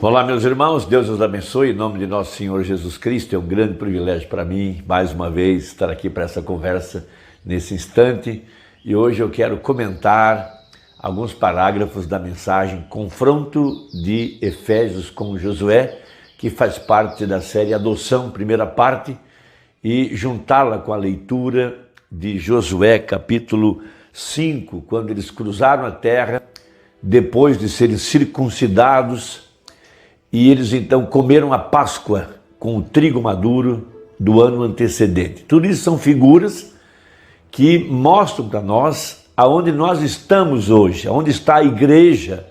Olá, meus irmãos, Deus os abençoe, em nome de nosso Senhor Jesus Cristo. É um grande privilégio para mim, mais uma vez, estar aqui para essa conversa nesse instante. E hoje eu quero comentar alguns parágrafos da mensagem Confronto de Efésios com Josué, que faz parte da série Adoção, primeira parte, e juntá-la com a leitura de Josué, capítulo 5, quando eles cruzaram a terra, depois de serem circuncidados, e eles então comeram a Páscoa com o trigo maduro do ano antecedente. Tudo isso são figuras que mostram para nós aonde nós estamos hoje, aonde está a igreja,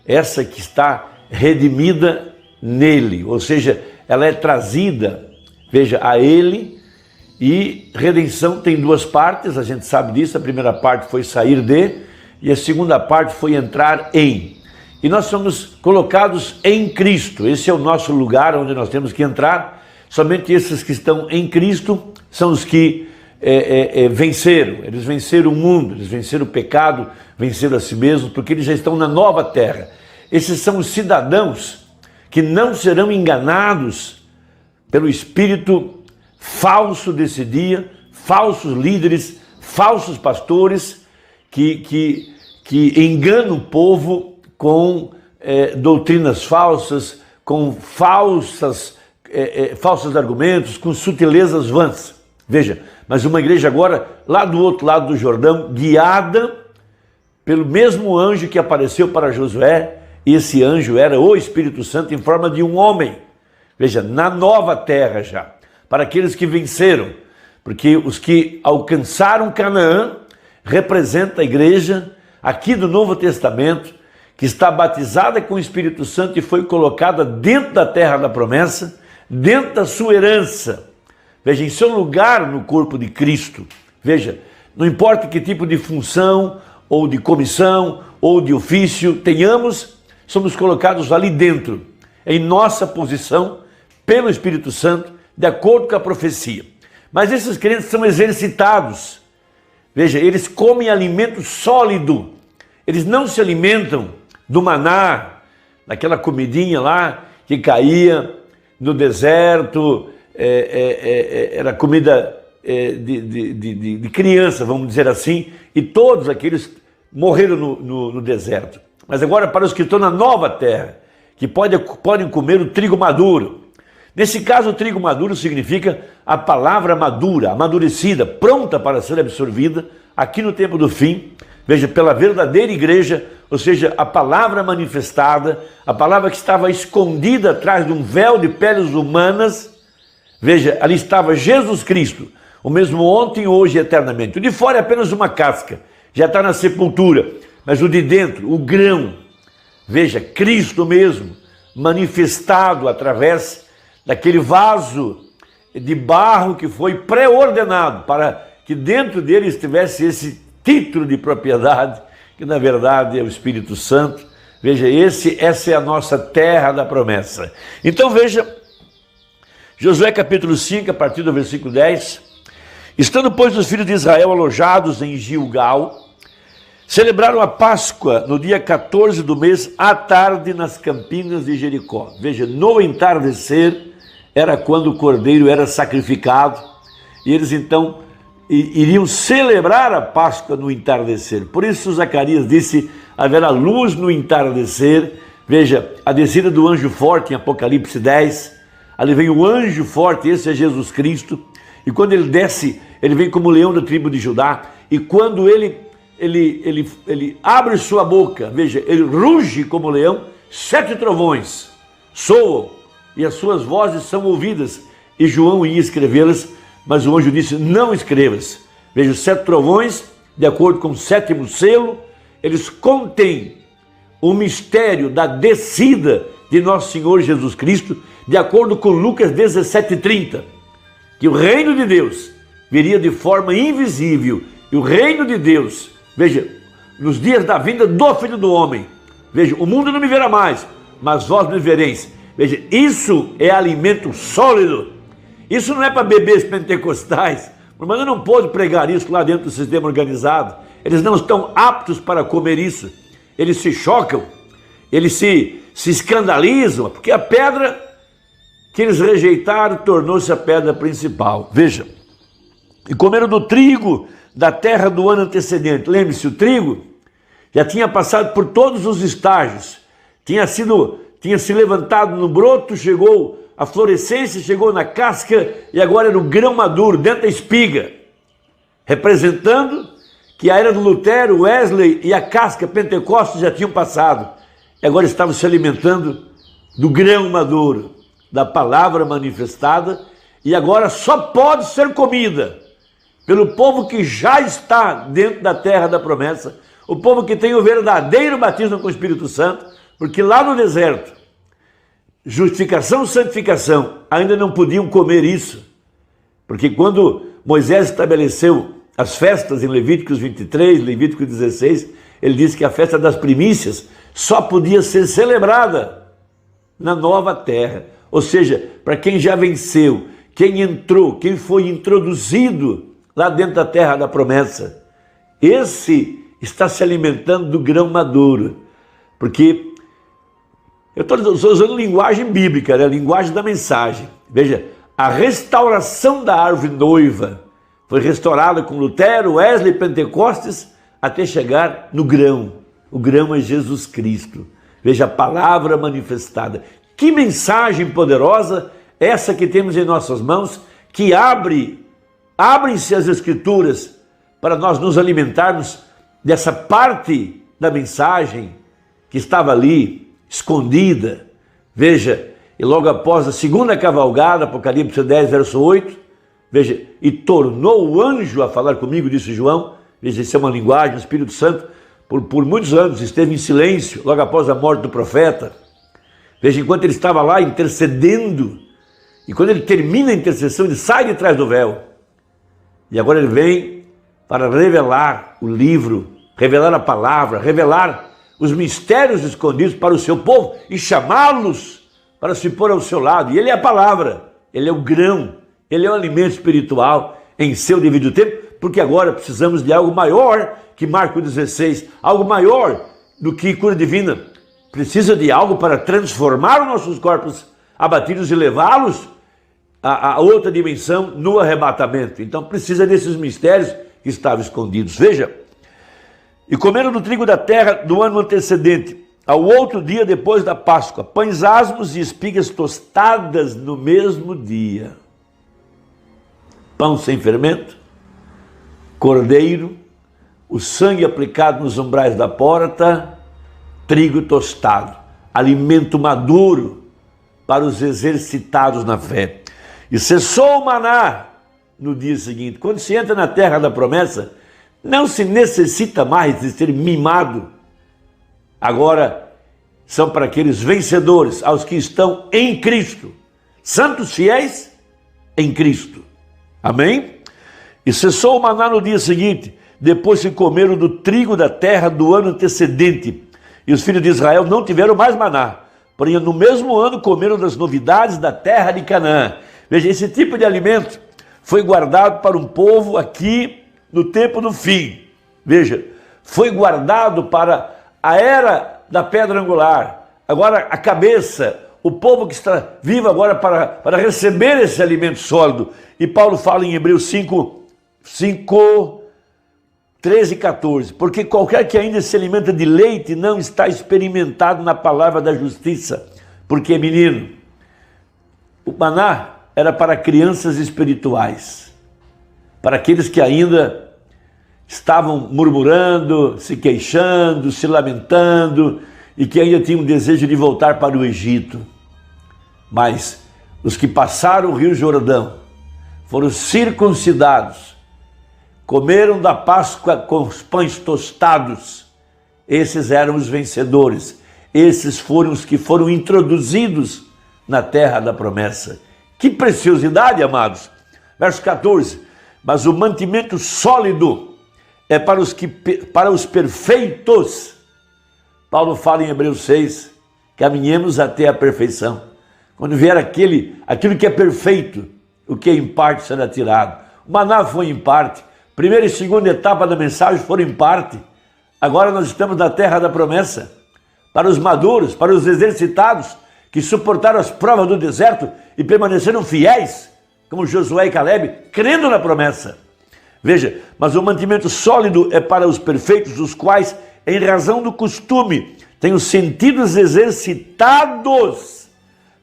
essa que está redimida nele, ou seja, ela é trazida, veja, a ele. E redenção tem duas partes, a gente sabe disso. A primeira parte foi sair de, e a segunda parte foi entrar em. E nós somos colocados em Cristo. Esse é o nosso lugar onde nós temos que entrar. Somente esses que estão em Cristo são os que venceram. Eles venceram o mundo, eles venceram o pecado, venceram a si mesmos, porque eles já estão na nova terra. Esses são os cidadãos que não serão enganados pelo Espírito falso desse dia, falsos líderes, falsos pastores que enganam o povo com doutrinas falsas, com falsos argumentos, com sutilezas vãs. Veja, mas uma igreja agora lá do outro lado do Jordão, guiada pelo mesmo anjo que apareceu para Josué, e esse anjo era o Espírito Santo em forma de um homem. Veja, na nova terra já. Para aqueles que venceram, porque os que alcançaram Canaã representa a igreja aqui do Novo Testamento, que está batizada com o Espírito Santo e foi colocada dentro da terra da promessa, dentro da sua herança. Veja, em seu lugar no corpo de Cristo. Veja, não importa que tipo de função, ou de comissão, ou de ofício tenhamos, somos colocados ali dentro, em nossa posição, pelo Espírito Santo, de acordo com a profecia. Mas esses crentes são exercitados. Veja, eles comem alimento sólido. Eles não se alimentam do maná, daquela comidinha lá que caía no deserto, era comida de criança, vamos dizer assim, e todos aqueles morreram no deserto. Mas agora para os que estão na nova terra, que podem comer o trigo maduro. Nesse caso, o trigo maduro significa a palavra madura, amadurecida, pronta para ser absorvida aqui no tempo do fim. Veja, pela verdadeira igreja, ou seja, a palavra manifestada, a palavra que estava escondida atrás de um véu de peles humanas. Veja, ali estava Jesus Cristo, o mesmo ontem, hoje e eternamente. O de fora é apenas uma casca, já está na sepultura, mas o de dentro, o grão, veja, Cristo mesmo, manifestado através daquele vaso de barro que foi pré-ordenado para que dentro dele estivesse esse título de propriedade, que na verdade é o Espírito Santo. Veja, essa é a nossa terra da promessa. Então veja, Josué capítulo 5, a partir do versículo 10. Estando, pois, os filhos de Israel alojados em Gilgal, celebraram a Páscoa no dia 14 do mês, à tarde, nas campinas de Jericó. Veja, no entardecer era quando o cordeiro era sacrificado, e eles então iriam celebrar a Páscoa no entardecer. Por isso Zacarias disse, haverá luz no entardecer. Veja, a descida do anjo forte em Apocalipse 10, ali vem o anjo forte, esse é Jesus Cristo, e quando ele desce, ele vem como leão da tribo de Judá, e quando ele abre sua boca, veja, ele ruge como leão, 7 trovões soam, e as suas vozes são ouvidas, e João ia escrevê-las, mas o anjo disse, não escrevas. Veja, 7 trovões, de acordo com o 7º selo, eles contêm o mistério da descida de nosso Senhor Jesus Cristo, de acordo com Lucas 17:30, que o reino de Deus viria de forma invisível, e o reino de Deus, veja, nos dias da vinda do Filho do Homem, veja, o mundo não me verá mais, mas vós me vereis. Veja, isso é alimento sólido. Isso não é para bebês pentecostais. O irmão não pode pregar isso lá dentro do sistema organizado. Eles não estão aptos para comer isso. Eles se chocam eles se escandalizam, porque a pedra que eles rejeitaram tornou-se a pedra principal. Veja, e comeram do trigo da terra do ano antecedente. Lembre-se, o trigo já tinha passado por todos os estágios, tinha se levantado no broto, chegou à florescência, chegou na casca e agora era o grão maduro, dentro da espiga, representando que a era do Lutero, Wesley e a casca Pentecostes já tinham passado. E agora estavam se alimentando do grão maduro, da palavra manifestada, e agora só pode ser comida pelo povo que já está dentro da terra da promessa, o povo que tem o verdadeiro batismo com o Espírito Santo, porque lá no deserto, justificação, santificação, ainda não podiam comer isso, porque quando Moisés estabeleceu as festas em Levíticos 23, Levíticos 16, ele disse que a festa das primícias só podia ser celebrada na nova terra, ou seja, para quem já venceu, quem entrou, quem foi introduzido lá dentro da terra da promessa, esse está se alimentando do grão maduro, porque eu estou usando linguagem bíblica, né? Linguagem da mensagem. Veja, a restauração da árvore noiva foi restaurada com Lutero, Wesley, Pentecostes, até chegar no grão. O grão é Jesus Cristo. Veja, a palavra manifestada. Que mensagem poderosa essa que temos em nossas mãos, que abrem-se as Escrituras para nós nos alimentarmos dessa parte da mensagem que estava ali, escondida. Veja, e logo após a segunda cavalgada, Apocalipse 10, verso 8, veja, e tornou o anjo a falar comigo, disse João. Veja, isso é uma linguagem, o Espírito Santo, por muitos anos, esteve em silêncio, logo após a morte do profeta. Veja, enquanto ele estava lá intercedendo, e quando ele termina a intercessão, ele sai de trás do véu. E agora ele vem para revelar o livro, revelar a palavra, revelar os mistérios escondidos para o seu povo e chamá-los para se pôr ao seu lado. E ele é a palavra, ele é o grão, ele é o alimento espiritual em seu devido tempo, porque agora precisamos de algo maior que Marcos 16, algo maior do que cura divina. Precisa de algo para transformar os nossos corpos abatidos e levá-los a outra dimensão no arrebatamento. Então precisa desses mistérios que estavam escondidos. Veja, e comeram do trigo da terra do ano antecedente, ao outro dia depois da Páscoa, pães asmos e espigas tostadas no mesmo dia. Pão sem fermento, cordeiro, o sangue aplicado nos umbrais da porta, trigo tostado, alimento maduro para os exercitados na fé. E cessou o maná no dia seguinte. Quando se entra na terra da promessa, não se necessita mais de ser mimado. Agora são para aqueles vencedores, aos que estão em Cristo, santos fiéis em Cristo. Amém? E cessou o maná no dia seguinte, depois se comeram do trigo da terra do ano antecedente. E os filhos de Israel não tiveram mais maná, porém no mesmo ano comeram das novidades da terra de Canaã. Veja, esse tipo de alimento foi guardado para um povo aqui no tempo do fim. Veja, foi guardado para a era da pedra angular. Agora a cabeça, o povo que está vivo agora para receber esse alimento sólido. E Paulo fala em Hebreus 5, 13 e 14. Porque qualquer que ainda se alimenta de leite não está experimentado na palavra da justiça. Porque, menino, o maná era para crianças espirituais, para aqueles que ainda estavam murmurando, se queixando, se lamentando e que ainda tinham desejo de voltar para o Egito. Mas os que passaram o Rio Jordão, foram circuncidados, comeram da Páscoa com os pães tostados, esses eram os vencedores, esses foram os que foram introduzidos na terra da promessa. Que preciosidade, amados! Verso 14, mas o mantimento sólido é para os perfeitos. Paulo fala em Hebreus 6, caminhemos até a perfeição. Quando vier aquilo que é perfeito, o que é em parte será tirado. O maná foi em parte, primeira e segunda etapa da mensagem foram em parte. Agora nós estamos na terra da promessa. para os maduros, para os exercitados, que suportaram as provas do deserto e permaneceram fiéis, como Josué e Caleb, crendo na promessa. Veja, mas o mantimento sólido é para os perfeitos, os quais, em razão do costume, têm os sentidos exercitados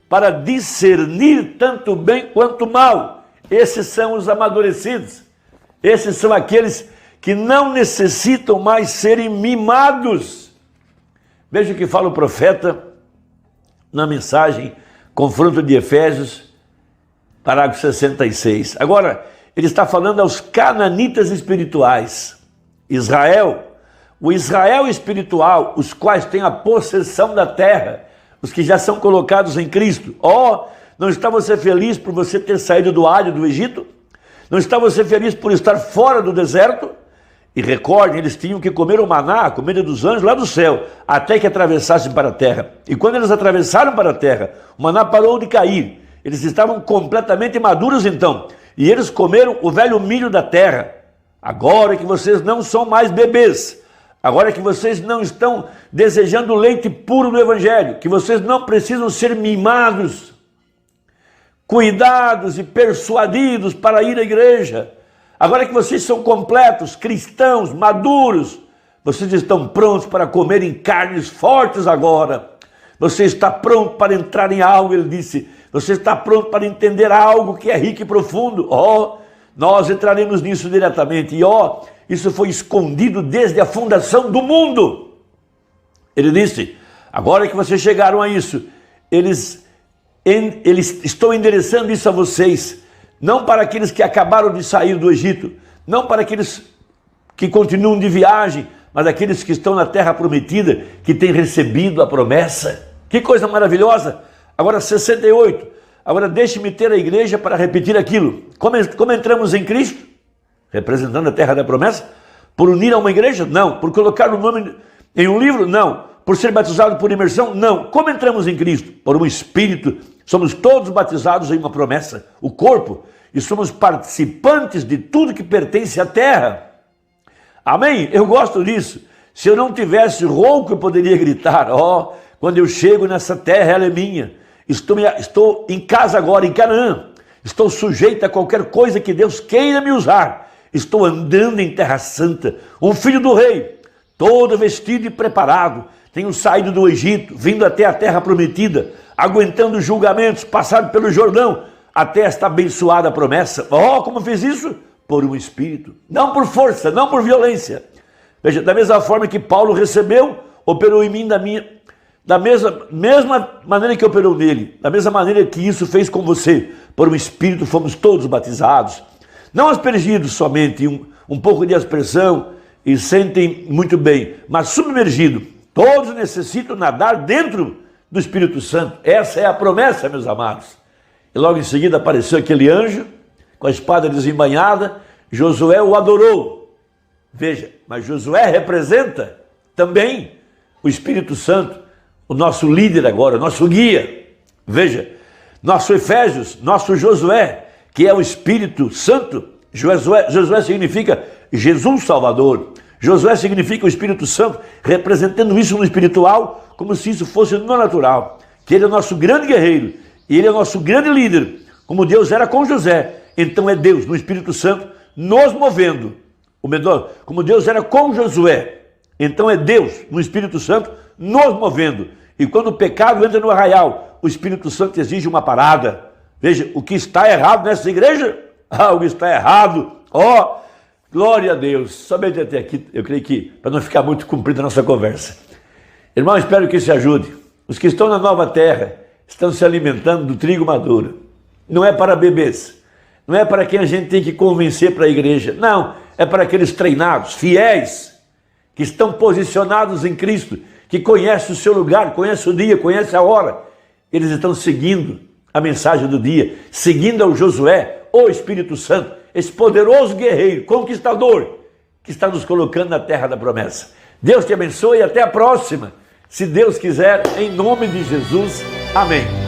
para discernir tanto bem quanto mal. Esses são os amadurecidos. Esses são aqueles que não necessitam mais serem mimados. Veja o que fala o profeta na mensagem, confronto de Efésios, parágrafo 66. Agora, ele está falando aos cananitas espirituais. Israel, o Israel espiritual, os quais têm a possessão da terra, os que já são colocados em Cristo. Não está você feliz por você ter saído do Hades, do Egito? Não está você feliz por estar fora do deserto? E recordem, eles tinham que comer o maná, a comida dos anjos lá do céu, até que atravessassem para a terra. E quando eles atravessaram para a terra, o maná parou de cair. Eles estavam completamente maduros então. E eles comeram o velho milho da terra. Agora que vocês não são mais bebês, agora que vocês não estão desejando o leite puro do Evangelho, que vocês não precisam ser mimados, cuidados e persuadidos para ir à igreja. Agora que vocês são completos, cristãos, maduros, vocês estão prontos para comerem carnes fortes agora. Você está pronto para entrar em algo, ele disse. Você está pronto para entender algo que é rico e profundo. Nós entraremos nisso diretamente. E isso foi escondido desde a fundação do mundo. Ele disse, agora que vocês chegaram a isso, eles estão endereçando isso a vocês. Não para aqueles que acabaram de sair do Egito, não para aqueles que continuam de viagem, mas aqueles que estão na terra prometida, que têm recebido a promessa. Que coisa maravilhosa! Agora 68, agora deixe-me ter a igreja para repetir aquilo. Como entramos em Cristo, representando a terra da promessa? Por unir a uma igreja? Não. Por colocar o nome em um livro? Não. Por ser batizado por imersão? Não. Como entramos em Cristo? Por um Espírito. Somos todos batizados em uma promessa, o corpo, e somos participantes de tudo que pertence à terra. Amém? Eu gosto disso. Se eu não tivesse rouco, eu poderia gritar, quando eu chego nessa terra, ela é minha. Estou em casa agora, em Canaã. Estou sujeito a qualquer coisa que Deus queira me usar. Estou andando em terra santa, um filho do rei, todo vestido e preparado. Tenho saído do Egito, vindo até a terra prometida, aguentando julgamentos, passado pelo Jordão, até esta abençoada promessa. Como fiz isso? Por um Espírito, não por força, não por violência. Veja, da mesma forma que Paulo recebeu, operou em mim da mesma maneira que operou nele, da mesma maneira que isso fez com você. Por um Espírito fomos todos batizados, não aspergidos somente, um pouco de aspersão e sentem muito bem, mas submergido. Todos necessitam nadar dentro do Espírito Santo. Essa é a promessa, meus amados. E logo em seguida apareceu aquele anjo com a espada desembainhada. Josué o adorou. Veja, mas Josué representa também o Espírito Santo, o nosso líder agora, o nosso guia. Veja, nosso Efésios, nosso Josué, que é o Espírito Santo. Josué significa Jesus Salvador. Josué significa o Espírito Santo, representando isso no espiritual, como se isso fosse no natural. Que ele é o nosso grande guerreiro, e ele é o nosso grande líder, como Deus era com José. Então é Deus, no Espírito Santo, nos movendo. Como Deus era com Josué, então é Deus, no Espírito Santo, nos movendo. E quando o pecado entra no arraial, o Espírito Santo exige uma parada. Veja, o que está errado nessa igreja? Algo está errado. Glória a Deus. Somente até aqui, eu creio que, para não ficar muito comprida a nossa conversa. Irmão, espero que isso ajude. Os que estão na nova terra estão se alimentando do trigo maduro. Não é para bebês. Não é para quem a gente tem que convencer para a igreja. Não, é para aqueles treinados, fiéis, que estão posicionados em Cristo, que conhecem o seu lugar, conhecem o dia, conhecem a hora. Eles estão seguindo a mensagem do dia, seguindo ao Josué, o Espírito Santo, esse poderoso guerreiro, conquistador, que está nos colocando na terra da promessa. Deus te abençoe e até a próxima. Se Deus quiser, em nome de Jesus. Amém.